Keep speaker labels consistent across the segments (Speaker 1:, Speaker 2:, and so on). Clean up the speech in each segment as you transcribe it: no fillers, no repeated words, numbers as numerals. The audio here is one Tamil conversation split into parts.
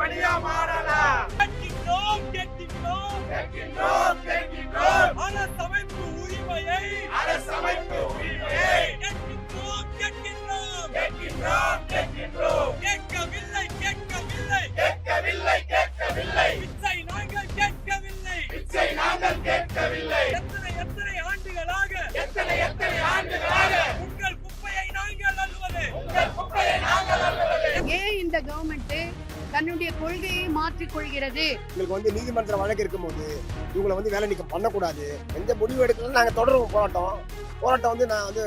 Speaker 1: பணியா மாறலாம். அரசமைப்பு உரிமையை கேட்கவில்லை. பிச்சை நாங்கள் கேட்கவில்லை. எத்தனை ஆண்டுகளாக உங்கள் குப்பையை நாங்கள் அள்ளுவது.
Speaker 2: ஏன் இந்த கவர்மெண்ட் தன்னுடைய கொள்கையை மாற்றிக் கொள்கிறது?
Speaker 3: உங்களுக்கு நீதிமன்ற வழக்கு இருக்கும்போது இவங்களை வேலை நீக்கம் பண்ணக்கூடாது. எந்த முடிவு எடுக்கலாம் நாங்கள் தொடரும் போராட்டம் நான்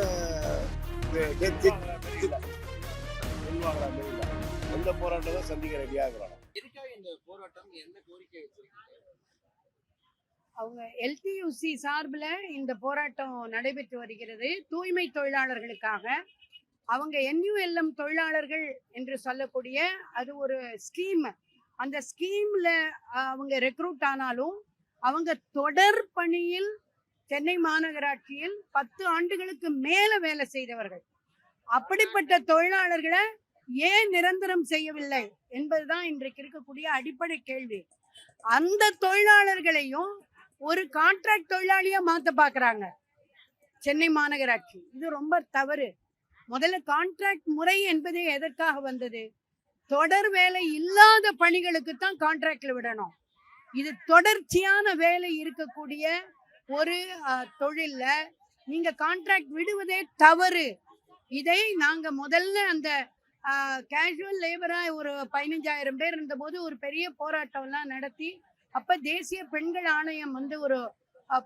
Speaker 4: எந்த போராட்டம் தான் சந்திக்க ரெடியா இருக்கிறோம்.
Speaker 2: அவங்க LTUC சார்பில் இந்த போராட்டம் நடைபெற்று வருகிறது. தூய்மை தொழிலாளர்களுக்காக அவங்க NULM தொழிலாளர்கள் என்று சொல்லக்கூடிய அது ஒரு ஸ்கீம். அந்த ஸ்கீம்ல அவங்க ரெக்ரூட் ஆனாலும் அவங்க தொடர் பணியில் சென்னை மாநகராட்சியில் 10 ஆண்டுகளுக்கு மேல வேலை செய்தவர்கள். அப்படிப்பட்ட தொழிலாளர்களை ஏன் நிரந்தரம் செய்யவில்லை என்பதுதான் இன்றைக்கு இருக்கக்கூடிய அடிப்படை கேள்வி. அந்த தொழிலாளர்களையும் ஒரு கான்ட்ராக்ட் தொழிலாளியா மாத்த பாக்குறாங்க சென்னை மாநகராட்சி. இது ரொம்ப தவறு. முதல்ல கான்ட்ராக்ட் முறை என்பதே எதற்காக வந்தது? தொடர் வேலை இல்லாத பணிகளுக்கு தான் கான்ட்ராக்ட்ல விடணும். இது தொடர்ச்சியான வேலை இருக்கக்கூடிய ஒரு தொழில்ல நீங்க கான்ட்ராக்ட் விடுவதே தவறு. இதை நாங்க முதல்ல அந்த கேஷுவல் லேபரா ஒரு 15,000 பேர் இருந்தபோது ஒரு பெரிய போராட்டம் எல்லாம் நடத்தி அப்ப தேசிய பெண்கள் ஆணையம் ஒரு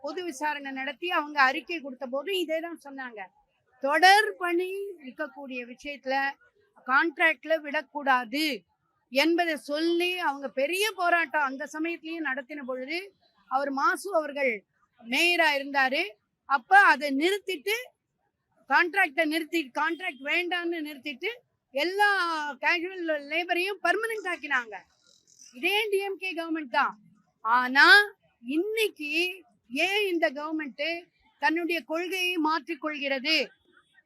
Speaker 2: பொது விசாரணை நடத்தி அவங்க அறிக்கை கொடுத்த போது இதே தான் சொன்னாங்க. தொடர் பணி இருக்கக்கூடிய விஷயத்துல கான்ட்ராக்ட்ல விடக்கூடாது என்பதை சொல்லி அவங்க பெரிய போராட்டம் அந்த சமயத்திலயும் நடத்தின பொழுது அவர் மாசு அவர்கள் மேயரா இருந்தாரு. அப்ப அதை நிறுத்திட்டு கான்ட்ராக்ட் வேண்டான்னு நிறுத்திட்டு எல்லா கேஷுவல் லேபரையும் பர்மனன்ட் ஆக்கினாங்க. இதே DMK கவர்மெண்ட் தான். ஆனா இன்னைக்கு ஏன் இந்த கவர்மெண்ட் தன்னுடைய கொள்கையை மாற்றிக்கொள்கிறது?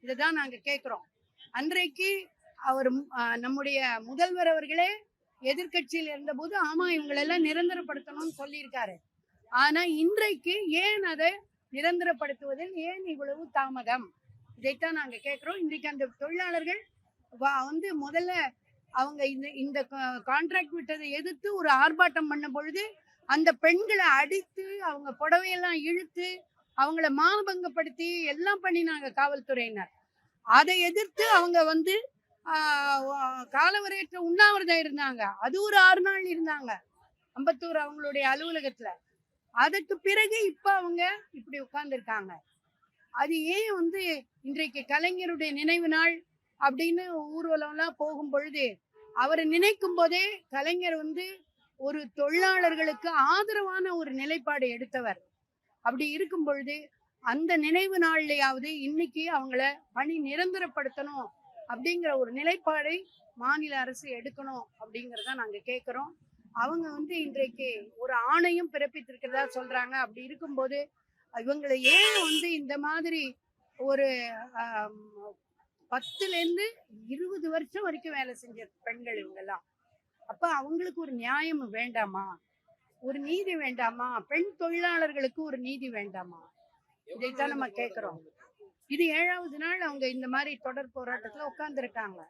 Speaker 2: இதுதான் நாங்க கேட்கிறோம். அன்றைக்கு அவர் நம்முடைய முதல்வர் அவர்களே எதிர்கட்சியில் இருந்தபோது ஆமா இவங்களெல்லாம் நிரந்தரப்படுத்தணும்னு சொல்லியிருக்காரு. ஆனா இன்றைக்கு ஏன் அதை நிரந்தரப்படுத்துவதில் ஏன் இவ்வளவு தாமதம்? இதைத்தான் நாங்க கேட்கிறோம். இன்றைக்கு அந்த தொழிலாளர்கள் முதல்ல அவங்க இந்த கான்ட்ராக்ட் விட்டதை எதிர்த்து ஒரு ஆர்ப்பாட்டம் பண்ண பொழுது அந்த பெண்களை அடித்து அவங்க புடவையெல்லாம் இழுத்து அவங்கள மானபங்கப்படுத்தி எல்லாம் பண்ணினாங்க காவல்துறையினர். அதை எதிர்த்து அவங்க காலவரையற்ற உண்ணாவிரதம் இருந்தாங்க. அது ஒரு 6 நாள் இருந்தாங்க அம்பத்தூர் அவங்களுடைய அலுவலகத்துல. அதுக்கு பிறகு இப்ப அவங்க இப்படி உட்கார்ந்துருக்காங்க. அது ஏன் இன்றைக்கு கலைஞருடைய நினைவு நாள் அப்படின்னு ஊர்வலம்லாம் போகும் பொழுது அவரை நினைக்கும் போதே கலைஞர் ஒரு தொழிலாளர்களுக்கு ஆதரவான ஒரு நிலைப்பாடு எடுத்தவர். அப்படி இருக்கும் பொழுது அந்த நினைவு நாள்லயாவது இன்னைக்கு அவங்கள பணி நிரந்தரப்படுத்தணும் அப்படிங்கிற ஒரு நிலைப்பாடை மாநில அரசு எடுக்கணும் அப்படிங்கறத நாங்க கேட்கிறோம். அவங்க இன்றைக்கு ஒரு ஆணையம் பிறப்பித்திருக்கிறதா சொல்றாங்க. அப்படி இருக்கும்போது இவங்களை ஏன் இந்த மாதிரி ஒரு 10ல இருந்து 20 வருஷம் வரைக்கும் வேலை செஞ்ச பெண்கள் இவங்கெல்லாம். அப்ப அவங்களுக்கு ஒரு நியாயம் வேண்டாமா? ஒரு நீதி வேண்டாமா? பெண் தொழிலாளர்களுக்கு ஒரு நீதி வேண்டாமா? இதைத்தான் நம்ம கேட்கிறோம். இது 7வது நாள் அவங்க இந்த மாதிரி தொடர் போராட்டத்துல உட்கார்ந்து இருக்காங்க.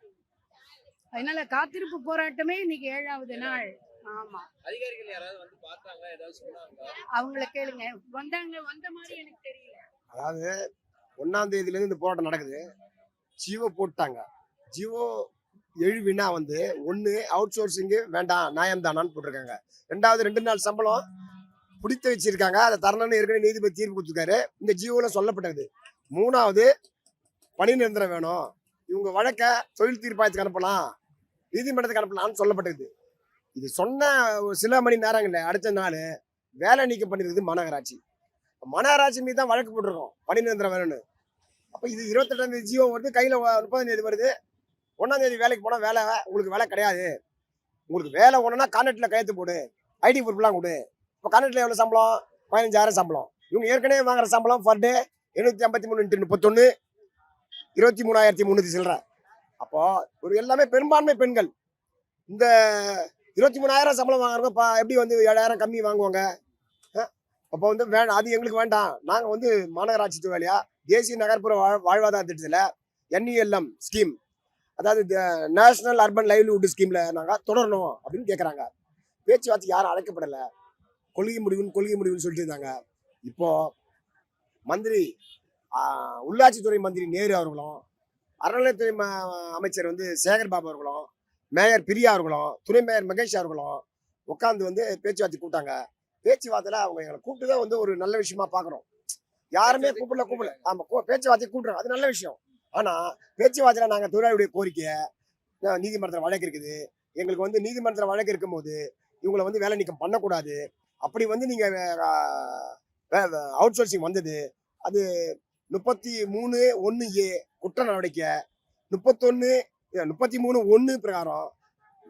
Speaker 2: அதனால காத்திருப்பு போராட்டமே இன்னைக்கு 7வது நாள். ஆமா,
Speaker 5: அதிகாரிகள் யாராவது பார்த்தாங்க, ஏதாவது சொன்னாங்க?
Speaker 2: அவங்கள கேளுங்க. வந்த மாதிரி எனக்கு தெரியல.
Speaker 3: அதாவது 1ஆம் தேதியில இருந்து இந்த போராட்டம் நடக்குது. ஜியோ போட்டாங்க. ஜியோ எழுவினா 1 அவுட் சோர்சிங்கு வேண்டாம் நியாயம் தானான்னு போட்டிருக்காங்க. 2வது 2 நாள் சம்பளம் பிடித்து வச்சிருக்காங்க. அதை தரணும்னு ஏற்கனவே நீதிபதி தீர்ப்பு கொடுத்துருக்காரு. இந்த ஜியோல சொல்லப்பட்டது. 3வது பணி நிரந்தரம் வேணும். இவங்க வழக்க தொழில் தீர்ப்பாயத்துக்கு அனுப்பலாம், நீதிமன்றத்துக்கு அனுப்பலாம்னு சொல்லப்பட்டது. இது சொன்ன சில மணி நேரங்கள்ல அடுத்த நாள் வேலை நீக்கம் பண்ணிருக்குது மாநகராட்சி. மாநகராட்சி மீது தான் வழக்கு போட்டிருக்கோம் பணி நிரந்தரம் வேணும்னு. அப்போ இது 28ஆம் தேதி ஜியோ வருது, கையில் 30ஆம் தேதி வருது. 1ஆம் தேதி வேலைக்கு போனால் வேலை உங்களுக்கு வேலை கிடையாது. உங்களுக்கு வேலை ஒன்றுனா கான்ட்ராக்டில் கையெழுத்து போடு, ஐடி ப்ரூஃப்லாம் கொடு. இப்போ கான்ட்ராக்டில் எவ்வளோ சம்பளம்? 15,000 சம்பளம். இவங்க ஏற்கனவே வாங்குற சம்பளம் பர் டே 753 × 31 23,300 சில்லற. அப்போ ஒரு எல்லாமே பெரும்பான்மை பெண்கள். இந்த 23,000 சம்பளம் வாங்குறவங்க எப்படி வந்து 7,000 கம்மி வாங்குவாங்க? அப்போ வந்து வேண்டாம், அது எங்களுக்கு வேண்டாம். நாங்க வந்து மாநகராட்சி தொழிலாளியா தேசிய நகர்ப்புற வாழ்வாதார திட்டத்துல NULM ஸ்கீம், அதாவது நேஷனல் அர்பன் லைவ்லிஹுட் ஸ்கீம்ல நாங்க தொடரணும் அப்படின்னு கேட்கறாங்க. பேச்சுவார்த்தைக்கு யாரும் அழைக்கப்படல. கொள்கை முடிவுன்னு சொல்லிட்டு இருந்தாங்க. இப்போ மந்திரி உள்ளாட்சித்துறை மந்திரி நேரு அவர்களும், அறநிலையத்துறை அமைச்சர் வந்து சேகர் பாபு அவர்களும், மேயர் பிரியா அவர்களும், துணை மேயர் மகேஷ் அவர்களும் உட்காந்து வந்து பேச்சுவார்த்தை கூட்டாங்க. பேச்சுவார்த்தையில அவங்க எங்களை கூப்பிட்டுதான் வந்து ஒரு நல்ல விஷயமா பாக்குறோம். யாருமே கூப்பிடல. ஆமா, பேச்சுவார்த்தை கூட்டுறோம், அது நல்ல விஷயம். ஆனா பேச்சுவார்த்தையில நாங்க தொழிலாளியுடைய கோரிக்கையை நீதிமன்றத்தில் வழக்கு இருக்குது. எங்களுக்கு வந்து நீதிமன்றத்தில் வழக்கு இருக்கும்போது இவங்களை வந்து வேலை நீக்கம் பண்ணக்கூடாது. அப்படி வந்து நீங்க அவுட் சோர்சிங் வந்தது, அது 33(1)A குற்ற நடவடிக்கை, 33(1) பிரகாரம்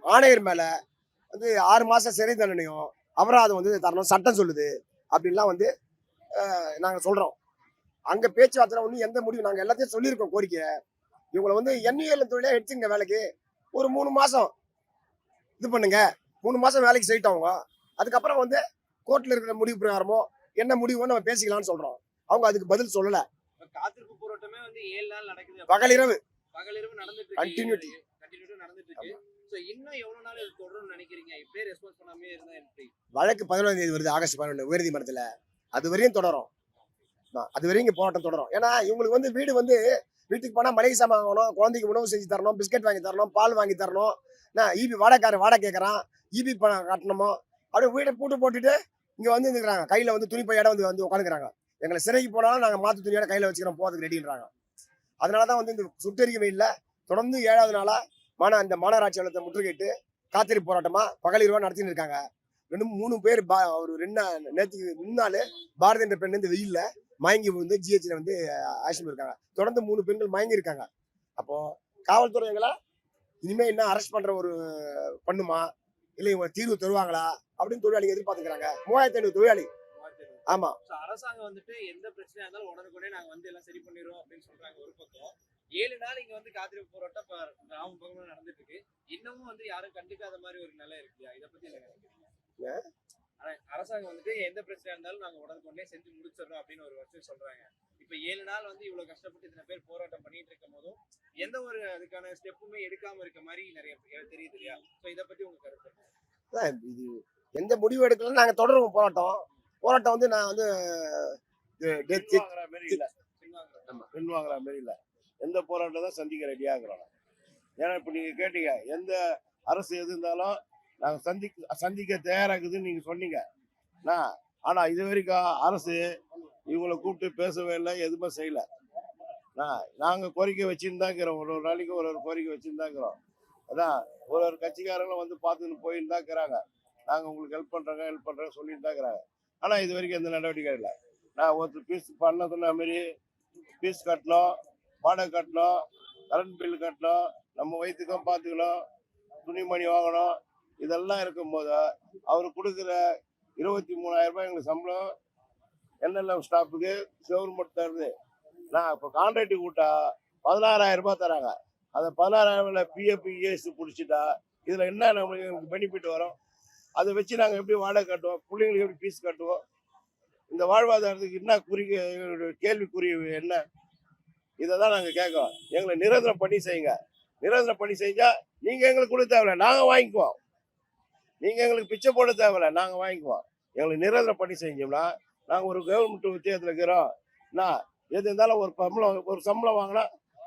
Speaker 3: ஆணையர் மேல வந்து 6 மாசம் சிறை தண்டனையும் அபராதம் வந்து தரணும் சட்டம் சொல்லுது அப்படின்லாம் வந்து நாங்க சொல்றோம். அங்க பேச்சுவார்த்தை ஒன்றும் எந்த முடிவு, நாங்க எல்லாத்தையும் சொல்லியிருக்கோம் கோரிக்கை. இவங்களை வந்து NULM தொழிலாக எடுத்துங்க வேலைக்கு, ஒரு 3 மாசம் இது பண்ணுங்க, 3 மாசம் வேலைக்கு செய்யிட்டோம் அவங்க. அதுக்கப்புறம் வந்து கோர்ட்ல இருக்கிற முடிவு பிரகாரமோ என்ன முடிவோ நம்ம பேசிக்கலாம்னு சொல்றோம். அவங்க அதுக்கு பதில் சொல்லல.
Speaker 5: காத்திருப்பு போராட்டமே வந்து 7 நாள் நடக்குது.
Speaker 3: பகலிரவு
Speaker 5: நடந்துட்டு
Speaker 3: கண்டினியூட்டி
Speaker 5: நடந்துட்டு இருக்கு. சோ இன்னும் எவ்வளவு நாள் இது தொடரும்னு நினைக்கிறீங்க? இப்படியே ரெஸ்பான்ஸ் பண்ணாமே இருந்தா எப்படி?
Speaker 3: வழக்கு 11ஆம் தேதி வருது, ஆகஸ்ட் 11 உயர்நீதிமன்றத்துல. அது வரையும் தொடரும். அது வரையும் இங்க போராட்டம் தொடரும். ஏன்னா இவங்களுக்கு வந்து வீடு வந்து வீட்டுக்கு போனா மளிகை சாமான் வாங்கணும், குழந்தைக்கு உணவு செஞ்சு தரணும், பிஸ்கட் வாங்கி தரணும், பால் வாங்கி தரணும். EB வாடகை கேட்கறான், EB பணம் கட்டணுமோ, அப்படியே வீட்டை பூட்டு போட்டுட்டு இங்க வந்து இருந்துக்கிறாங்க. கையில வந்து துணிப்பையோட வந்து உட்காந்துக்கிறாங்க. எங்களை சிறைக்கு போனாலும் நாங்க மாத்து துணியோட கையில வச்சுக்கிறோம், போறதுக்கு ரெடின்றாங்க. அதனாலதான் வந்து இந்த சுட்டெரிக்க வெயில்ல தொடர்ந்து 7வது நாளா இந்த மாநகராட்சி அலுவலகத்தை முற்றுகையிட்டு காத்திருப்பு போராட்டமா பகலிரவா நடத்தின்னு இருக்காங்க. 3 பேர் ஒரு 2 நேற்றுக்கு முன்னாலே பாரதி என்ற பெண் இந்த வெயில்ல மயங்கி வந்து GHல வந்து ஆக்ஷன் இருக்காங்க. தொடர்ந்து 3 பெண்கள் மயங்கி இருக்காங்க. அப்போ காவல்துறை எங்களை இனிமே என்ன அரெஸ்ட் பண்ற ஒரு பண்ணுமா, இல்லை இவங்க தீர்வு தருவாங்களா அப்படின்னு தொழிலாளிகள் எதிர்பார்த்துக்கிறாங்க. 3500 தொழிலாளி. ஆமா,
Speaker 5: அரசாங்கம் வந்துட்டு எந்த பிரச்சனையா இருந்தாலும் உடனுக்குடனே நாங்க வந்து எல்லாம் சரி பண்ணிடுவோம் அப்படின்னு சொல்றாங்க. ஒரு பக்கம் 7 நாள் இங்க வந்து காத்திருப்பு போராட்டம் கிராம நடந்துட்டு இருக்கு. இன்னமும் வந்து யாரும் கண்டுக்காத மாதிரி ஒரு நிலை இருக்கு. இதை பத்தி என்ன நினைக்கிறீங்க? அரசாங்கம் வந்துட்டு எந்த பிரச்சனையா இருந்தாலும் நாங்க உடனுக்குடனே செஞ்சு முடிச்சிடறோம் அப்படின்னு ஒரு வருஷம் சொல்றாங்க. இப்ப 7 நாள் வந்து இவ்வளவு கஷ்டப்பட்டு இத்தனை பேர் போராட்டம் பண்ணிட்டு இருக்கும் போதும் எந்த ஒரு அதுக்கான ஸ்டெப்புமே எடுக்காம இருக்க மாதிரி நிறைய தெரியுது இல்லையா? சோ இதை பத்தி உங்க கருத்து?
Speaker 3: இது எந்த முடிவு எடுக்கலாம், நாங்க தொடருவோம் போராட்டம் வந்து நான் வந்து
Speaker 4: பின்வாங்குற மாதிரி இல்ல. எந்த போராட்டம் தான் சந்திக்க ரெடியாகிறோம். ஏன்னா இப்ப நீங்க கேட்டீங்க எந்த அரசு எது இருந்தாலும் நாங்க சந்திக்க தயாராகுதுன்னு நீங்க சொன்னீங்க. ஆனா இது வரைக்கும் அரசு இவங்களை கூப்பிட்டு பேசவே இல்லை, எதுவுமே செய்யல. நாங்க கோரிக்கை வச்சுருந்தாங்கிறோம், ஒரு நாளைக்கு ஒரு கோரிக்கை வச்சுருந்தாங்கிறோம். அதான் ஒரு கட்சிக்காரங்களும் வந்து பார்த்துன்னு போயின்னு தான் இருக்கிறாங்க. நாங்க உங்களுக்கு ஹெல்ப் பண்றோம் சொல்லிட்டு தான் இருக்கிறாங்க. ஆனா இது வரைக்கும் எந்த நடவடிக்கை இல்லை. ஒருத்தர் பீஸ் பண்ண சொன்ன மாதிரி பீஸ் கட்டணும், வாடகை கட்டணும், கரண்ட் பில்லு கட்டணும், நம்ம வயிற்றுக்கும் பார்த்துக்கணும், துணிமணி வாங்கணும். இதெல்லாம் இருக்கும்போது அவர் கொடுக்குற 23,000 ரூபாய் எங்களுக்கு சம்பளம் NLM ஸ்டாஃபுக்கு கவர்மெண்ட் தருது. இப்போ கான்ட்ராக்டுக்கு விட்டா 16,000 ரூபாய் தராங்க. அந்த 16,000 PF ES பிடிச்சிட்டா இதுல என்ன நம்மளுக்கு பெனிஃபிட் வரும்? அதை வச்சு நாங்கள் எப்படி வாடகை கட்டுவோம், பிள்ளைங்களுக்கு எப்படி ஃபீஸ் கட்டுவோம்? இந்த வாழ்வாதாரத்துக்கு என்ன கேள்விக்குறி என்ன? இதை தான் நாங்கள் கேட்கோம். எங்களை நிரந்தரம் பண்ணி செய்யுங்க. நிரந்தரம் பண்ணி செஞ்சா நீங்கள் எங்களுக்கு கொடுக்க தேவையில்ல, நாங்கள் வாங்கிக்குவோம். நீங்கள் எங்களுக்கு பிச்சை போட தேவையில்ல, நாங்கள் வாங்கிக்குவோம். எங்களுக்கு நிரந்தரம் பண்ணி செஞ்சோம்னா நாங்கள் ஒரு கவர்மெண்ட் உத்தியோகத்தில் இருக்கிறோம். எது இருந்தாலும் ஒரு சம்பளம் வாங்கினா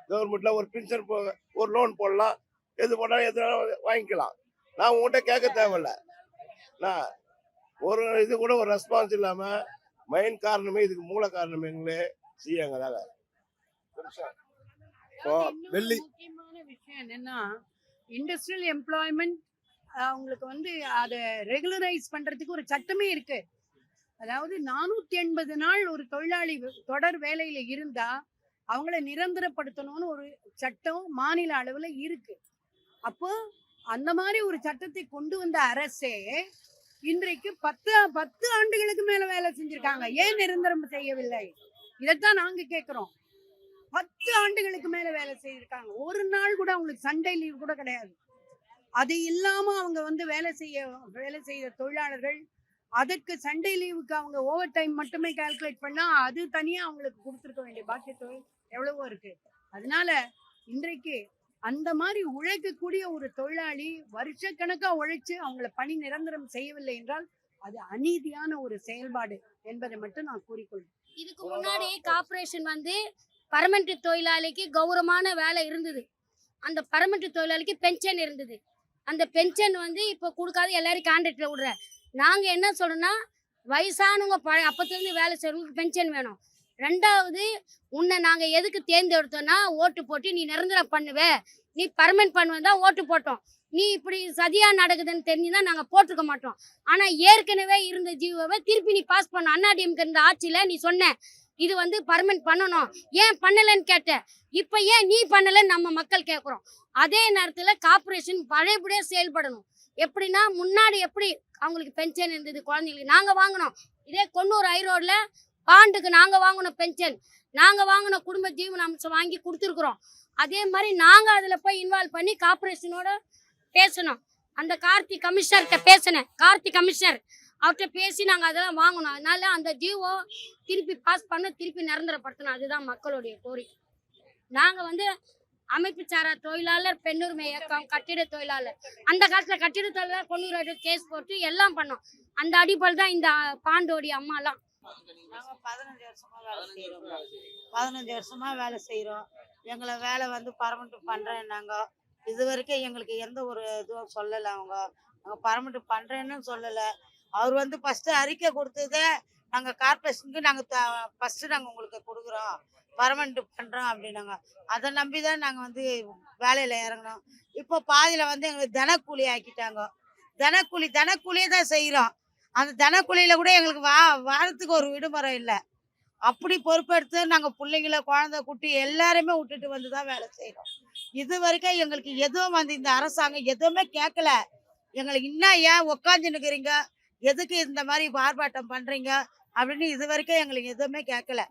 Speaker 4: கவர்மெண்ட்ல ஒரு பென்ஷன் ஒரு லோன் போடலாம், எது போட்டாலும் எதுனாலும் வாங்கிக்கலாம். நான் உங்கள்கிட்ட கேட்க தேவையில்ல. ஒரு இது கூட ஒரு ரெஸ்பான்ஸ் இல்லாம மெயின் காரணமே இதுக்கு மூல காரணமே எங்களே செய்யாங்க.
Speaker 2: முக்கியமான விஷயம் என்னன்னா, இண்டஸ்ட்ரியல் எம்ப்ளாய்மெண்ட் அவங்களுக்கு வந்து அதை ரெகுலரைஸ் பண்றதுக்கு ஒரு சட்டமே இருக்கு. அதாவது 480 நாள் ஒரு தொழிலாளி தொடர் வேலையில இருந்தா அவங்கள நிரந்தரப்படுத்தணும்னு ஒரு சட்டம் மாநில அளவுல இருக்கு. அப்போ அந்த மாதிரி ஒரு சட்டத்தை கொண்டு வந்த அரசே இன்றைக்கு 10 ஆண்டுகளுக்கு மேல வேலை செஞ்சிருக்காங்க. ஏன் நிரந்தரம் செய்யவில்லை? இதைத்தான் நாங்க கேட்கிறோம். 10 ஆண்டுகளுக்கு மேல வேலை செய்திருக்காங்க. ஒரு நாள் கூட அவங்களுக்கு சண்டே லீவ் கூட கிடையாது. அது இல்லாம அவங்க வந்து வேலை செய்த தொழிலாளர்கள் அதற்கு சண்டே லீவுக்கு அவங்க ஓவர் டைம் மட்டுமே கால்குலேட் பண்ணா அது தனியா அவங்களுக்கு கொடுத்துருக்க வேண்டிய பாக்கிய தொழில் எவ்வளவோ இருக்கு. அதனால இன்றைக்கு அந்த மாதிரி உழைக்கக்கூடிய ஒரு தொழிலாளி வருஷக்கணக்கா உழைச்சு அவங்கள பணி நிரந்தரம் செய்யவில்லை என்றால் அது அநீதியான ஒரு செயல்பாடு என்பதை மட்டும் நான் கூறிக்கொள்கிறேன்.
Speaker 6: இதுக்கு முன்னாடி கார்ப்பரேஷன் வந்து பர்மனெண்ட் தொழிலாளிக்கு கௌரவமான வேலை இருந்தது. அந்த பர்மனெண்ட் தொழிலாளிக்கு பென்ஷன் இருந்தது. அந்த பென்ஷன் வந்து இப்போ கொடுக்காத எல்லாரும் கான்ட்ராக்டில் விடுற. நாங்கள் என்ன சொல்றோம்னா, வயசானவங்க அப்பத்துலேருந்து வேலை செய்கிறவங்களுக்கு பென்ஷன் வேணும். ரெண்டாவது, உன்னை நாங்கள் எதுக்கு தேர்ந்தெடுத்தோன்னா ஓட்டு போட்டு நீ நிரந்தரம் பண்ணுவே, நீ பர்மனெண்ட் பண்ணுவேன் தான் ஓட்டு போட்டோம். நீ இப்படி சதியாக நடக்குதுன்னு தெரிஞ்சுதான் நாங்கள் போட்டிருக்க மாட்டோம். ஆனால் ஏற்கனவே இருந்த ஜீவோவை திருப்பி நீ பாஸ் பண்ண அண்ணாடிஎம்கே இருந்த ஆட்சியில் நீ சொன்ன இது வந்து பர்மனெண்ட் பண்ணணும், ஏன் பண்ணலைன்னு கேட்ட. இப்போ ஏன் நீ பண்ணலைன்னு நம்ம மக்கள் கேட்குறோம். அதே நேரத்தில் கார்ப்பரேஷன் பழையபடியாக செயல்படணும். எப்படின்னா, முன்னாடி எப்படி அவங்களுக்கு பென்ஷன் இருந்தது குழந்தைங்களுக்கு நாங்கள் வாங்கினோம். இதே கொன்னூர் ஐரோடில் பாண்டுக்கு நாங்கள் வாங்கினோம் பென்ஷன், நாங்கள் வாங்கின குடும்ப ஜீவன அம்சம் வாங்கி கொடுத்துருக்குறோம். அதே மாதிரி நாங்கள் அதில் போய் இன்வால்வ் பண்ணி கார்ப்பரேஷனோட பேசணும். அந்த கார்த்தி கமிஷனர்கிட்ட பேசினேன். கார்த்தி கமிஷனர் அவர்கிட்ட பேசி நாங்கள் அதெல்லாம் வாங்கணும். அதனால அந்த ஜீவோ திருப்பி பாஸ் பண்ண, திருப்பி நிரந்தரப்படுத்தணும். அதுதான் மக்களுடைய கோரிக்கை. நாங்கள் வந்து அமைப்பு சாரா தொழிலாளர், பெண்ணுரிமை இயக்கம், கட்டிட தொழிலாளர், அந்த காலத்தில் கட்டிட தொழிலாளர் கொன்னூர் கேஸ் போட்டு எல்லாம் பண்ணோம். அந்த அடிப்படை தான் இந்த பாண்டோடைய அம்மாலாம்.
Speaker 7: நாங்கள் 15 வருஷமா வேலை செய்கிறோம். 15 வருஷமா வேலை செய்கிறோம். எங்களை வேலை வந்து பர்மனெண்ட் பண்ணுறேன். நாங்கள் இது வரைக்கும் எங்களுக்கு எந்த ஒரு இதுவும் சொல்லலை. நாங்கள் பர்மனெண்ட் பண்ணுறேன்னு சொல்லலை. அவர் வந்து ஃபஸ்ட்டு அறிக்கை கொடுத்ததே நாங்கள் கார்பரேஷனுக்கு நாங்கள் உங்களுக்கு கொடுக்குறோம், பர்மனெண்ட் பண்ணுறோம் அப்படின்னாங்க. அதை நம்பி தான் நாங்கள் வந்து வேலையில் இறங்கினோம். இப்போ பாதியில் வந்து எங்களுக்கு தினக்கூலி ஆக்கிட்டாங்க. தினக்கூலியே தான் செய்கிறோம். அந்த தினக்கூலியில் கூட எங்களுக்கு வாரத்துக்கு ஒரு விடுமுறை இல்லை. அப்படி பொறுப்பெடுத்து நாங்கள் பிள்ளைங்கள, குழந்தை, குட்டி எல்லாருமே விட்டுட்டு வந்து தான் வேலை செய்கிறோம். இது வரைக்கும் எங்களுக்கு எதுவும் வந்து இந்த அரசாங்கம் எதுவுமே கேட்கல. எங்களுக்கு இன்னும் ஏன் உக்காந்துன்னுக்குறீங்க, எதுக்கு இந்த மாதிரி ஆர்ப்பாட்டம் பண்ணுறீங்க அப்படின்னு இது வரைக்கும் எங்களுக்கு எதுவுமே கேட்கல.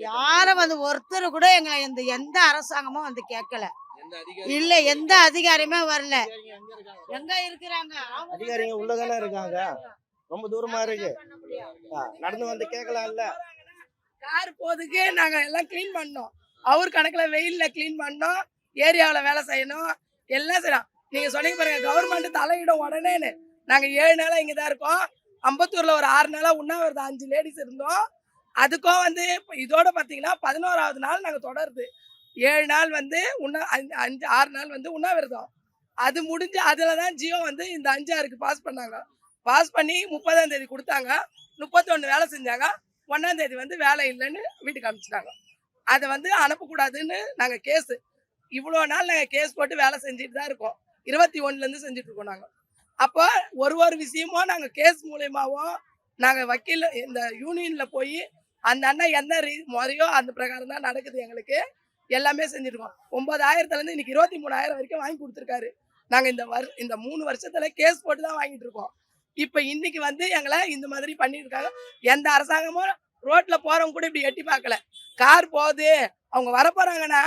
Speaker 7: யாரும் வந்து ஒருத்தர் கூட எங்களை எந்த அரசாங்கமும் வந்து கேட்கல. இல்ல, எந்த அதிகாரியுமே வரல. எங்க இருக்கிறாங்க
Speaker 3: அதிகாரிங்க? உள்ளதானே இருக்காங்க, ரொம்ப தூரமா இருக்கு, நடந்து வந்து கேட்கலாம். இல்ல,
Speaker 8: கார் போதுக்கு நாங்க எல்லாம் கிளீன் பண்ணோம். அவர் கணக்குல வெயில்ல கிளீன் பண்ணோம், ஏரியாவில் வேலை செய்யணும், எல்லாம் செய்யணும். நீங்க சொன்னீங்க பாருங்க, கவர்மெண்ட் தலையிடும் உடனேன்னு. நாங்க 7 நாளா இங்கதான் இருக்கோம். அம்பத்தூர்ல ஒரு 6 நாளா உண்ணாவிரதம் 5 லேடிஸ் இருந்தோம். அதுக்கும் வந்து இதோட பாத்தீங்கன்னா 11வது நாள் நாங்க தொடருது. 7 நாள் வந்து 6 நாள் வந்து உண்ணாவிரதம். அது முடிஞ்சு அதுலதான் ஜியோ வந்து இந்த 5-6க்கு பாஸ் பண்ணாங்க. பாஸ் பண்ணி 30ஆம் தேதி கொடுத்தாங்க. 31 வேலை செஞ்சாங்க. 1ஆம் தேதி வந்து வேலை இல்லைன்னு வீட்டுக்கு அனுப்பிச்சிட்டாங்க. அதை வந்து அனுப்பக்கூடாதுன்னு நாங்க கேஸ், இவ்வளோ நாள் நாங்க கேஸ் போட்டு வேலை செஞ்சுட்டு தான் இருக்கோம். 21லேருந்து செஞ்சுட்டு இருக்கோம். நாங்க அப்போ ஒரு விஷயமும் நாங்க கேஸ் மூலியமாவும் நாங்க வக்கீல் இந்த யூனியன்ல போய் அந்த அண்ணன் என்ன முறையோ அந்த பிரகாரம் தான் நடக்குது. எங்களுக்கு எல்லாமே செஞ்சுருக்கோம். 9,000லேருந்து இன்னைக்கு 23,000 வரைக்கும் வாங்கி கொடுத்துருக்காரு. நாங்க இந்த 3 வருஷத்துல கேஸ் போட்டு தான் வாங்கிட்டு இருக்கோம். இப்ப இன்னைக்கு வந்து எங்களை இந்த மாதிரி பண்ணிட்டு இருக்காங்க. எந்த அரசாங்கமும் ரோட்ல போறவங்க கூட இப்படி எட்டி பார்க்கல. கார் போகுது, அவங்க வர போறாங்கன்னா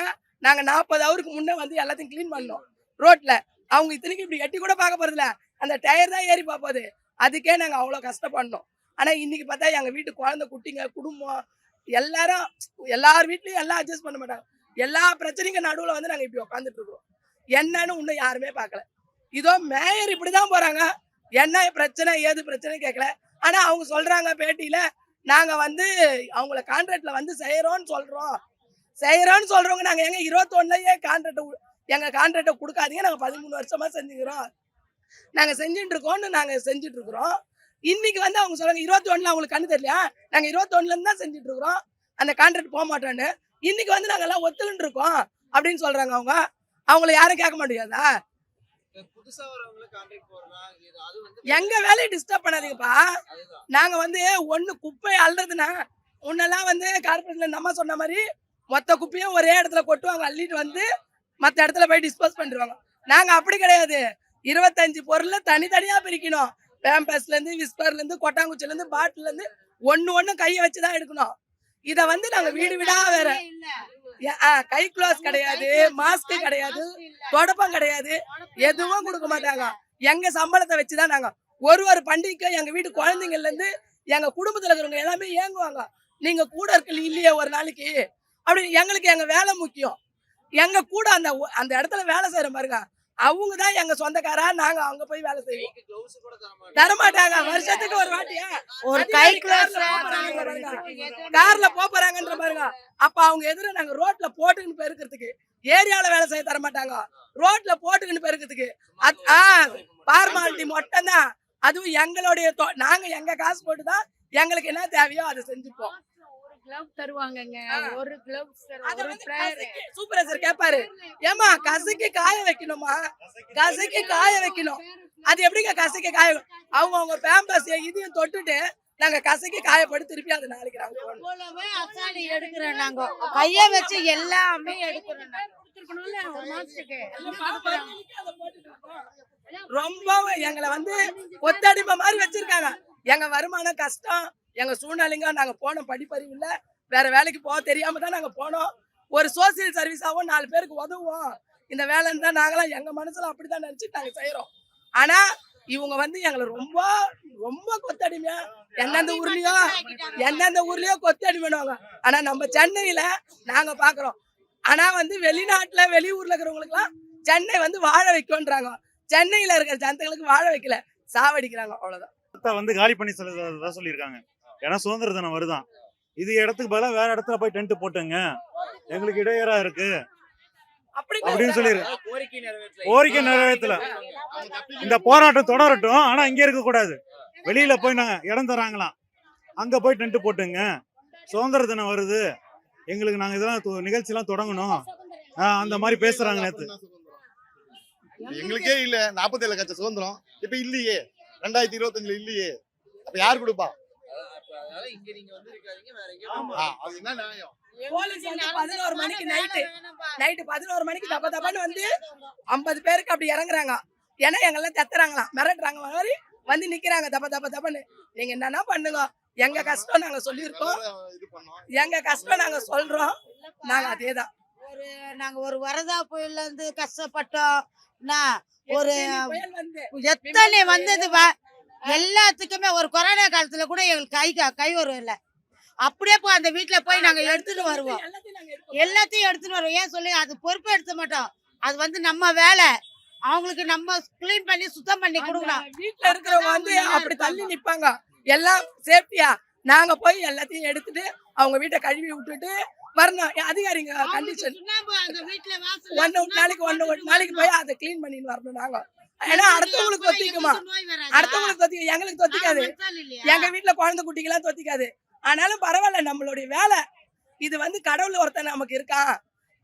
Speaker 8: நாங்க 40 ஹவருக்கு முன்னே வந்து எல்லாத்தையும் கிளீன் பண்ணோம் ரோட்ல. அவங்க இத்தனைக்கு இப்படி எட்டி கூட பார்க்க போறதில்ல, அந்த டயர் தான் ஏறி பார்ப்போது. அதுக்கே நாங்க அவ்வளவு கஷ்டப்படணும். ஆனா இன்னைக்கு பார்த்தா எங்க வீட்டு குழந்தை, குட்டிங்க, குடும்பம் எல்லார் வீட்லயும் எல்லாம் அட்ஜஸ்ட் பண்ண மாட்டாங்க. எல்லா பிரச்சனைக்கும் நடுவுல வந்து நாங்க இப்படி உட்காந்துட்டு இருக்கோம். என்னன்னு இன்னும் யாருமே பார்க்கல. இதோ மேயர் இப்படிதான் போறாங்க, என்ன பிரச்சனை ஏது பிரச்சனை கேட்கல. ஆனா அவங்க சொல்றாங்க பேட்டியில, நாங்க வந்து அவங்கள கான்ட்ராக்ட்ல வந்து செய்யறோம்னு சொல்றவங்க நாங்க எங்க 21லயே எங்க கான்ட்ராக்ட கொடுக்காதீங்க, நாங்க 13 வருஷமா செஞ்சுக்கிறோம், நாங்க செஞ்சுட்டு இருக்கோம்னு நாங்க செஞ்சுட்டு இருக்கிறோம். இன்னைக்கு வந்து அவங்க சொல்றாங்க 21ல அவங்களுக்கு கண்ணு தெரியலையா, நாங்க 21ல தான் செஞ்சுட்டு இருக்கிறோம், அந்த கான்ட்ராக்ட் போக மாட்டோன்னு. இன்னைக்கு வந்து நாங்க எல்லாம் ஒத்துழுன்னு இருக்கோம் அப்படின்னு சொல்றாங்க. அவங்கள யாரும் கேட்க மாட்டேங்காதா?
Speaker 5: புதுசா வரவங்க கான்ட்ராக்ட் போடுறாங்க, அது வந்து
Speaker 8: எங்க வேலையை டிஸ்டர்ப் பண்ணாதீங்கப்பா. நாங்க வந்து ஒண்ணு குப்பை அள்ளுறதுன்னா, முன்னெல்லாம் வந்து கார்பரேஷன்ல நம்ம சொன்ன மாதிரி மொத்த குப்பையும் ஒரே இடத்துல கொட்டுவாங்க, அள்ளிட்டு வந்து மற்ற இடத்துல போய் டிஸ்போஸ் பண்ணிடுவாங்க. நாங்க அப்படி கிடையாது. 25 பொருள் தனித்தனியா பிரிக்கணும். பேம்பஸ்ல இருந்து, விஸ்பர்ல இருந்து, கொட்டாங்குச்சில இருந்து, பாட்டில இருந்து ஒண்ணு கையை வச்சுதான் எடுக்கணும். இத வந்து நாங்க வீடு வீடா வேற கை க்ளோஸ் கிடையாது, மாஸ்க் கிடையாது, தொடப்பம் கிடையாது, எதுவும் கொடுக்க மாட்டாங்க. எங்க சம்பளத்தை வச்சுதான் நாங்க ஒரு பண்டிகைக்கு எங்க வீட்டு குழந்தைங்கள்ல இருந்து எங்க குடும்பத்துல இருக்கிறவங்க எல்லாமே ஏங்குவாங்க. நீங்க கூட இருக்கல இல்லையே ஒரு நாளைக்கு அப்படி. எங்களுக்கு எங்க வேலை முக்கியம். எங்க கூட அந்த இடத்துல வேலை செய்யற பாருங்க, அவங்க தான் எங்க சொந்தக்காரா. நாங்க அங்க போய் வேலை செய்வோம். தரமாட்டாங்க. வருஷத்துக்கு ஒரு வாட்டியா
Speaker 7: ஒரு கை க்ளோஸ்
Speaker 8: கார்ல போறாங்கன்ற பாருங்க. அப்ப அவங்க எதிர நாங்க ரோட்ல போட்டுக்கின்னு போயிருக்கிறதுக்கு, ஏரியால வேலை செய்ய தர மாட்டாங்க. ரோட்ல போட்டுக்கின்னு போயிருக்கிறதுக்கு ஃபார்மாலிட்டி மட்டும் தான். அதுவும் எங்களுடைய நாங்க எங்க காசு போட்டுதான் எங்களுக்கு என்ன தேவையோ அதை செஞ்சுப்போம்.
Speaker 2: glove தருவாங்கங்க, ஒரு gloves
Speaker 8: சூப்பர்வைசர் கேட்பாரு, ஏமா கசக்கி காய வைக்கணுமா, கசக்கி காய வைக்கணும். அது எப்படிங்க கசக்கி காய? அவங்க பேம்பஸ் இதையும் தொட்டுட்டு நாங்க கசக்கி காயப்பட்டு திருப்பி அது நாளைக்கு
Speaker 7: அசாடி எடுக்கிறோம். நாங்க கைய வச்சு எல்லாமே எடுக்கிறோம்.
Speaker 2: ஒரு மாசத்துக்கு
Speaker 8: ரொம்ப எங்களை வந்து ஒத்தடிமை மாதிரி வச்சிருக்காங்க. எங்க வருமானம் கஷ்டம், எங்க சூழ்நிலைங்க. நாங்க போனோம், படிப்பறிவு இல்ல, வேற வேலைக்கு போக தெரியாம தான் நாங்க போனோம். ஒரு சோசியல் சர்வீஸாவும் 4 பேருக்கு உதவுவோம் இந்த வேலைன்னு தான் நாங்களாம் எங்க மனசுல அப்படிதான் நினைச்சிட்டு நாங்க செய்யறோம். ஆனா இவங்க வந்து எங்களை ரொம்ப ரொம்ப கொத்தடிமையா எந்தெந்த ஊர்லயோ கொத்தடிமைவாங்க. ஆனா நம்ம சென்னையில நாங்க பாக்குறோம். ஆனா வந்து வெளிநாட்டுல வெளியூர்ல இருக்கிறவங்களுக்கு எல்லாம் சென்னை வந்து வாழ வைக்கும்ன்றாங்க. சென்னையில இருக்கிற ஜனங்களுக்கு வாழ வைக்கல, சாவடிக்கிறாங்க. அவ்வளவுதான்.
Speaker 9: வந்து காலி பண்ணி சொல்லியிருக்காங்க. ஏன்னா சுதந்திர தினம் வருதான். இது இடத்துக்கு பதிலாக வேற இடத்துல போய் டென்ட் போட்டுங்க, எங்களுக்கு இடையூறா இருக்கு அப்படின்னு சொல்லிருக்காங்க. கோரிக்கை நிறைவேற்றல. இந்த போராட்டம் தொடரட்டும், ஆனா இங்க இருக்க கூடாது. வெளியில போய் நாங்க இடம் தராங்களாம், அங்க போய் டென்ட் போட்டுங்க, சுதந்திர தினம் வருது, எங்களுக்கு நாங்க இதெல்லாம் நிகழ்ச்சி எல்லாம் தொடங்கணும் அந்த மாதிரி பேசுறாங்க. நேத்து
Speaker 10: எங்களுக்கே இல்ல 47 கட்ச சுதந்திரம் இப்ப இல்லையே, 2025 இல்லையே, அப்ப யார் கொடுப்பா? அது என்ன நியாயம்?
Speaker 8: போலீஸ் வந்து 11 மணிக்கு நைட்டு 11 மணிக்கு தப்பான்னு வந்து 50 பேருக்கு அப்படி இறங்குறாங்க. ஏன்னா எங்கெல்லாம் தத்துறாங்களாம், மிரட்டுறாங்க மாதிரி வந்து நிக்கிறாங்க தப்பான்னு. நீங்க என்னன்னா பண்ணுங்க, எங்க கஷ்டம் நாங்க சொல்லியிருக்கோம், எங்க கஷ்டம் நாங்க சொல்றோம். நாங்க அதேதான்.
Speaker 7: நாங்க ஒரு வரதா புயல்ல இருந்து கஷ்டப்பட்டோம். ஒரு எத்தனை வந்தது எல்லாத்துக்குமே. ஒரு கொரோனா காலத்துல கூட எங்களுக்கு கை வரும் இல்ல, அப்படியே போய் அந்த வீட்டுல போய் நாங்க எடுத்துட்டு வருவோம். எல்லாத்தையும் எடுத்துட்டு வருவோம். ஏன் சொல்லி அது பொறுப்பு எடுத்த மாட்டோம். அது வந்து நம்ம வேலை, அவங்களுக்கு நம்ம கிளீன் பண்ணி சுத்தம் பண்ணி கொடுக்கணும்.
Speaker 8: வீட்டுல இருக்கிறவங்க வந்து அப்படி தள்ளி நிப்பாங்க, எல்லாம் சேஃப்டியா. நாங்க போய் எல்லாத்தையும் எடுத்துட்டு அவங்க வீட்டை கழுவி விட்டுட்டு வரணும். அதிகாரிங்க கண்டிஷன் ஒன்னு நாளைக்கு போய் அதை கிளீன் பண்ணிட்டு வரணும் நாங்க. ஏன்னா அடுத்தவங்களுக்கு தொத்திக்குமா, அடுத்தவங்களுக்கு தொத்திக்க, எங்களுக்கு தொத்திக்காது. எங்க வீட்டுல குழந்தை குட்டிக்கெல்லாம் தொத்திக்காது. ஆனாலும் பரவாயில்ல, நம்மளுடைய வேலை இது. வந்து கடவுள் ஒருத்தன் நமக்கு இருக்கான்,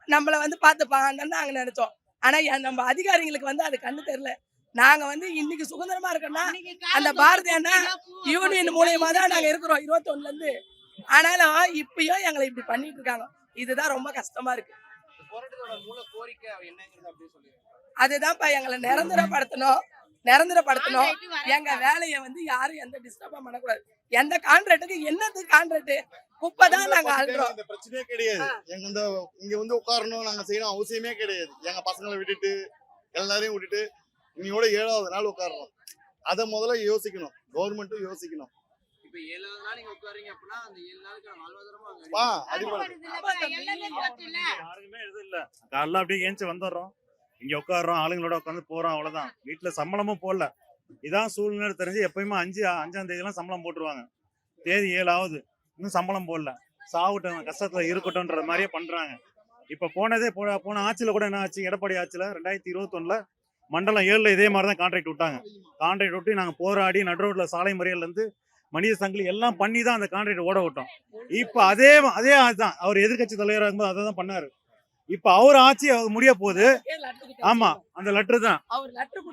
Speaker 8: நம்மள வந்து பாத்துப்பான்னு நாங்க நினைச்சோம். ஆனா நம்ம அதிகாரிகளுக்கு வந்து அது கண்ணு தெரியல. நாங்க வந்து இன்னைக்கு சுதந்திரமா இருக்கோம்னா அந்த பாரதிய யூனியன் மூலியமா தான் நாங்க இருக்கிறோம் 21ல இருந்து. ஆனாலும் இப்பயும் எங்களை இப்படி பண்ணிட்டு இருக்காங்க. இதுதான் ரொம்ப கஷ்டமா இருக்கு. அதுதான்ப்பா, எங்களை நிரந்தரப்படுத்தணும். எங்க வேலையை வந்து யாரும் எந்த டிஸ்டர்பா பண்ணக்கூடாது. எந்த கான்ட்ராக்டுக்கு என்னது கான்ட்ராக்ட் குப்பை தான் நாங்க ஆள்றோம்.
Speaker 10: இந்த பிரச்சனையே கிடையாது. எங்க இங்க வந்து உட்காரணும், நாங்க செய்யணும் அவசியமே கிடையாது. எங்க பசங்களை விட்டுட்டு எல்லாரையும் விட்டுட்டு இன்னையோட 7வது நாள் உட்காரணும். அதை முதல்ல யோசிக்கணும், கவர்மெண்ட்டும் யோசிக்கணும்.
Speaker 5: இப்ப 7வது நாள் நீங்க உட்காரீங்க அப்படின்னா அந்த 7 நாளுக்கு வாழ்வாதாரமா
Speaker 9: யாருக்குமே இது இல்ல. காலைல அப்படியே ஏஞ்சி வந்துடுறோம், இங்க உட்காடுறோம், ஆளுங்களோட உட்காந்து போறோம், அவ்வளவுதான். வீட்டுல சம்பளமும் போடல. இதான் சூழ்நிலை தெரிஞ்சு எப்பயுமே 5ஆம் தேதி எல்லாம் சம்பளம் போட்டுருவாங்க. தேதி 7 ஆகுது, இன்னும் சம்பளம் போடல. சாவுட்டும், கஷ்டத்துல இருக்கட்டும்ன்ற மாதிரியே பண்றாங்க. இப்ப போன ஆட்சியில கூட என்ன ஆச்சு, எடப்பாடி ஆட்சியில 2021ல மண்டலம் 7ல இதே மாதிரிதான் கான்ட்ராக்ட் விட்டாங்க. கான்ட்ராக்ட் விட்டு நாங்க போராடி நடுரோட்ல சாலை மறியல்ல இருந்து மனித சங்கிலி எல்லாம் பண்ணி தான் அந்த கான்ட்ராக்ட் ஓட விட்டோம். இப்ப அதே அதுதான் அவர் எதிர்கட்சி தலைவராக இருக்கும்போது அதை தான் பண்ணாரு. இப்ப அவர் ஆட்சி முடிய போகுது. ஆமா, அந்த லெட்டர் தான்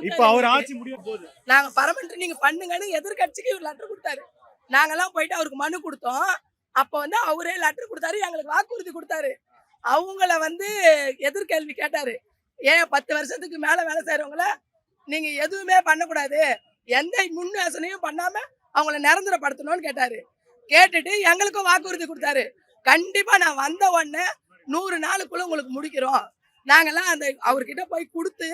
Speaker 9: இப்ப அவர் ஆட்சி முடிய போகுது.
Speaker 8: நாங்க பர்மனன்ட் நீங்க பண்ணுங்கன்னு எதிர்கட்சிக்கு ஒரு லெட்டர் கொடுத்தாரு. நாங்கெல்லாம் போயிட்டு அவருக்கு மனு கொடுத்தோம். அப்ப வந்து அவரே லெட்டர் கொடுத்தாரு, எங்களுக்கு வாக்குறுதி கொடுத்தாரு. அவங்கள வந்து எதிர்கேள்வி கேட்டாரு, ஏன் 10 வருஷத்துக்கு மேல வேலை செய்யறவங்கள நீங்க எதுவுமே பண்ணக்கூடாது, எந்த முன் யோசனையும் பண்ணாம அவங்கள நிரந்தரப்படுத்தணும்னு கேட்டாரு. கேட்டுட்டு எங்களுக்கும் வாக்குறுதி கொடுத்தாரு. கண்டிப்பா நான் வந்த உடனே 100 நாளுக்குள்ள உங்களுக்கு முடிக்கிறோம். நாங்கெல்லாம் அந்த அவர்கிட்ட போய் கொடுத்து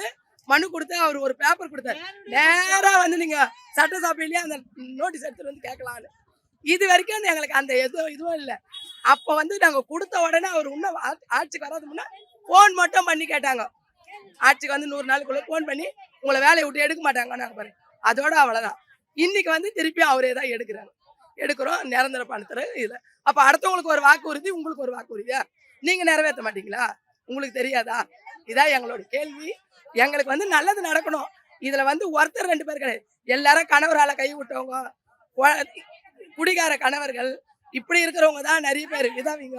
Speaker 8: மனு கொடுத்து அவர் ஒரு பேப்பர் கொடுத்தாரு. நேரா வந்து நீங்க சட்டசபையிலேயே அந்த நோட்டீஸ் எடுத்துட்டு வந்து கேட்கலான்னு. இது வரைக்கும் எங்களுக்கு அந்த இதுவும் இல்லை. அப்போ வந்து நாங்க கொடுத்த உடனே அவர் இன்னும் ஆட்சிக்கு வராது முன்னா போன் மட்டும் பண்ணி கேட்டாங்க. ஆட்சிக்கு வந்து 100 நாளுக்குள்ள போன் பண்ணி உங்களை வேலையை விட்டு எடுக்க மாட்டாங்க நாங்க பாருங்க. அதோட அவ்வளவுதான். இன்னைக்கு வந்து திருப்பி அவரே தான் எடுக்கிறோம் நிரந்தர பணத்துல இதுல. அப்ப அடுத்தவங்களுக்கு ஒரு வாக்குறுதி, உங்களுக்கு ஒரு வாக்குறுதியா? நீங்க நிறைவேற்ற மாட்டீங்களா? உங்களுக்கு தெரியாதா? இதான் எங்களோட கேள்வி. எங்களுக்கு வந்து நல்லது நடக்கணும். இதுல வந்து ஒருத்தர் 2 பேர் கிடையாது. எல்லாரும் கணவரால கை விட்டவங்க, குடிகார கணவர்கள், இப்படி இருக்கிறவங்க தான் நிறைய பேர். விதவிங்க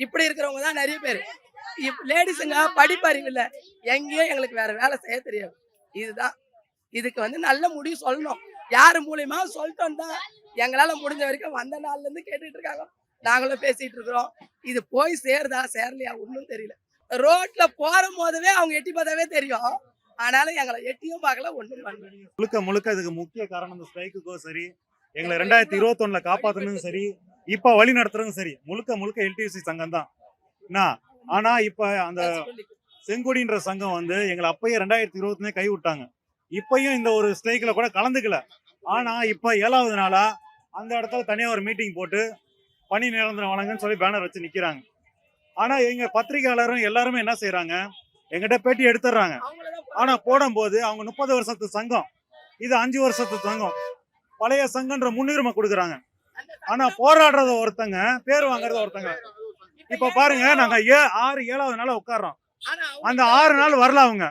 Speaker 8: இப்படி இருக்கிறவங்க தான் நிறைய பேர். லேடிஸுங்க படிப்பறிவு இல்லை, எங்கேயும் எங்களுக்கு வேற வேலை செய்ய தெரியாது. இதுதான் இதுக்கு வந்து நல்ல முடிவு சொல்லணும். யாரு மூலியமா சொல்லிட்டோம் தான் எங்களால முடிஞ்ச வரைக்கும் வந்த நாள்ல இருந்து கேட்டுட்டு இருக்காங்க. நாங்களும் பேசிட்டு இருக்கிறோம். இது போய் சேருதா சேரலையா ஒன்றும் தெரியல. ரோட்ல போற போதவே அவங்க எட்டி பார்த்தாவே தெரியும். ஆனாலும் எங்களை எட்டியும் பார்க்கல, ஒண்ணும் பண்ணல.
Speaker 9: முழுக்க இதுக்கு முக்கிய காரணம் இந்த ஸ்ட்ரைக்குக்கோ சரி, எங்களை 2021 காப்பாற்றணும் சரி, இப்ப வழி நடத்துறதும் சரி, முழுக்க எல்டிசி சங்கம் தான். ஆனா இப்ப அந்த செங்கொடின்ற சங்கம் வந்து எங்களை அப்பயே 2021 கை விட்டாங்க. இப்பயும் இந்த ஒரு ஸ்ட்ரைக்ல கூட கலந்துக்கல. ஆனா இப்ப 7வது நாளா அந்த இடத்துல தனியா ஒரு மீட்டிங் போட்டு பணி நிரந்தரம் வழங்குன்னு சொல்லி பேனர் வச்சு நிக்கிறாங்க. ஆனா எங்க பத்திரிகையாளரும் எல்லாருமே என்ன செய்யறாங்க, எங்கிட்ட பேட்டி எடுத்துடுறாங்க. ஆனா போடும்போது அவங்க 30 வருஷத்து சங்கம், இது 5 வருஷத்து சங்கம், பழைய சங்கம்ன்ற முன்னுரிமை கொடுக்குறாங்க. ஆனா போராடுறத ஒருத்தங்க, பேர் வாங்குறத ஒருத்தங்க. இப்ப பாருங்க, நாங்க 7வது நாள் உட்கார்றோம். அந்த 6 நாள் வரல அவங்க.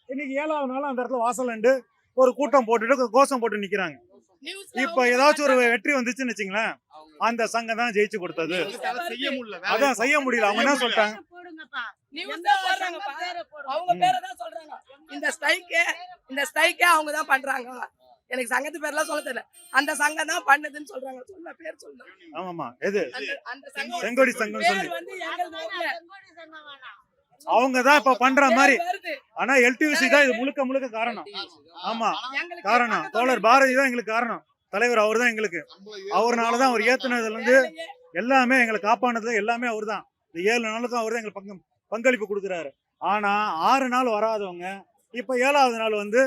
Speaker 9: இன்னைக்கு 7வது நாள் அந்த இடத்துல வாசல் ஒரு கூட்டம் போட்டுட்டு கோஷம் போட்டு நிக்கிறாங்க. இப்ப ஏதாச்சும் ஒரு வெற்றி வந்துச்சுன்னு வச்சுங்களேன், அந்த சங்கம் தான் ஜெயிச்சு கொடுத்தது. அதான் செய்ய முடியல. அவங்க என்ன சொல்லிட்டாங்க,
Speaker 8: அவங்க பேரதான் சொல்றாங்க. இந்த ஸ்ட்ரைக்கே அவங்க தான் பண்றாங்க. எனக்கு சங்கத்து பேர்லாம் சொல்ல தெரியல. அந்த சங்கம் தான் பண்ணுதுன்னு சொல்றாங்க. சொல்ல பேர் சொல்றாங்க.
Speaker 9: ஆமாமா, எது
Speaker 8: அந்த சங்கம்
Speaker 9: செங்கோடி சங்கம் சொல்லி
Speaker 8: வந்து எங்க
Speaker 9: அவங்க தான் இப்ப பண்ற மாதிரி. ஆனா எல்டியூசி தான் இது முழுக்க காரணம். ஆமா காரணம். தோழர் பாரதி தான் எங்களுக்கு காரணம். தலைவர் அவர் தான் எங்களுக்கு. அவர்னாலதான் அவர் ஏத்துனதுல இருந்து எல்லாமே எங்களை காப்பானது எல்லாமே அவர் தான். இந்த 7 நாளுக்கும் அவர் தான் எங்களுக்கு பங்களிப்பு கொடுக்குறாரு. ஆனா 6 நாள் வராதவங்க இப்ப 7வது நாள் வந்து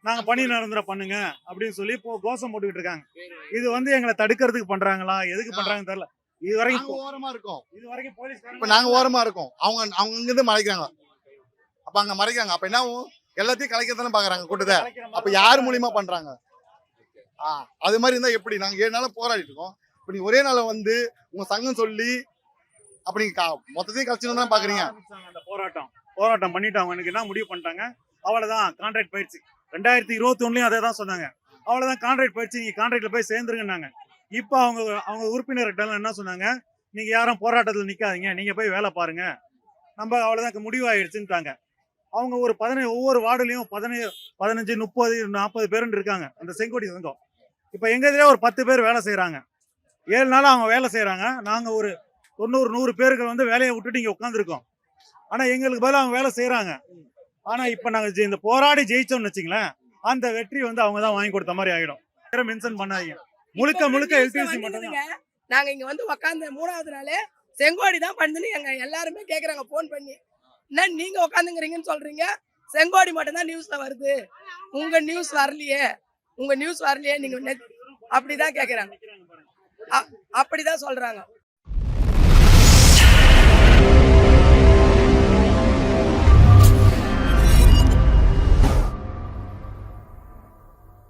Speaker 9: நாங்க பணி நிரந்தரம் பண்ணுங்க அப்படின்னு சொல்லி இப்போ கோஷம் போட்டுக்கிட்டு இருக்காங்க. இது வந்து எங்களை தடுக்கிறதுக்கு பண்றாங்களா, எதுக்கு பண்றாங்கன்னு தெரியல. இது வரைக்கும்
Speaker 10: ஓரமா இருக்கோம்.
Speaker 9: இது வரைக்கும் போலீஸ்
Speaker 10: இப்ப நாங்க ஓரமா இருக்கோம். அவங்க இங்க இருந்து மறைக்கிறாங்க. அப்ப அங்க மறைக்கிறாங்க. அப்ப என்ன ஆகும்? எல்லாத்தையும் கலைக்கத்தானே பாக்குறாங்க கூட்டத்தை. அப்ப யார் மூலியமா பண்றாங்க? அது மாதிரி இருந்தா எப்படி? நாங்க 7 நாளா போராடிட்டு இருக்கோம். இப்ப நீ ஒரே நாள வந்து உங்க சங்கம் சொல்லி அப்ப நீங்க மொத்தத்தையும் கழிச்சுன்னு தான் பாக்குறீங்க.
Speaker 9: அந்த போராட்டம் பண்ணிட்டு அவங்க எனக்கு என்ன முடிவு பண்ணிட்டாங்க, அவ்வளவுதான் கான்ட்ராக்ட் போயிடுச்சு. 2021லயும் அதே தான் சொன்னாங்க. அவ்வளவுதான் கான்ட்ராக்ட் போயிடுச்சு, நீங்க கான்ட்ராக்ட்ல போய் சேர்ந்துருங்கன்னாங்க. இப்ப அவங்க உறுப்பினர்கிட்ட என்ன சொன்னாங்க, நீங்க யாரும் போராட்டத்துல நிக்காதீங்க, நீங்க போய் வேலை பாருங்க, நம்ம அவ்வளவுதான் முடிவாயிடுச்சுட்டாங்க. அவங்க ஒரு ஒவ்வொரு வார்டுலயும் 15, 30, 40 பேருன்னு இருக்காங்க அந்த செங்கோடி சங்கம். இப்ப எங்க இதுல ஒரு 10 பேர் வேலை செய்யறாங்க. 7 நாளா அவங்க வேலை செய்யறாங்க. நாங்க ஒரு 90, 100 பேருக்கு வந்து வேலையை விட்டுட்டு இங்க உட்காந்துருக்கோம். ஆனா எங்களுக்கு பதிலாக அவங்க வேலை செய்யறாங்க. ஆனா இப்ப நாங்க இந்த போராடி ஜெயிச்சோம்னு வச்சுங்களேன், அந்த வெற்றி வந்து அவங்க தான் வாங்கி கொடுத்த மாதிரி ஆயிடும். மென்ஷன் பண்ணாதீங்க. முழுக்க எல்டிசி மட்டும் தான்.
Speaker 8: நாங்க இங்க வந்து உட்கார்ந்த 3வது நாளே செங்கோடி தான் பண்ணுன்னு எங்க எல்லாருமே கேக்குறாங்க போன் பண்ணி. என்ன நீங்க உட்காந்துங்கிறீங்கன்னு சொல்றீங்க, செங்கோடி மட்டும் தான் நியூஸ்ல வருது, உங்க நியூஸ் வரலையே நீங்க அப்படிதான் கேக்குறாங்க. அப்படிதான் சொல்றாங்க.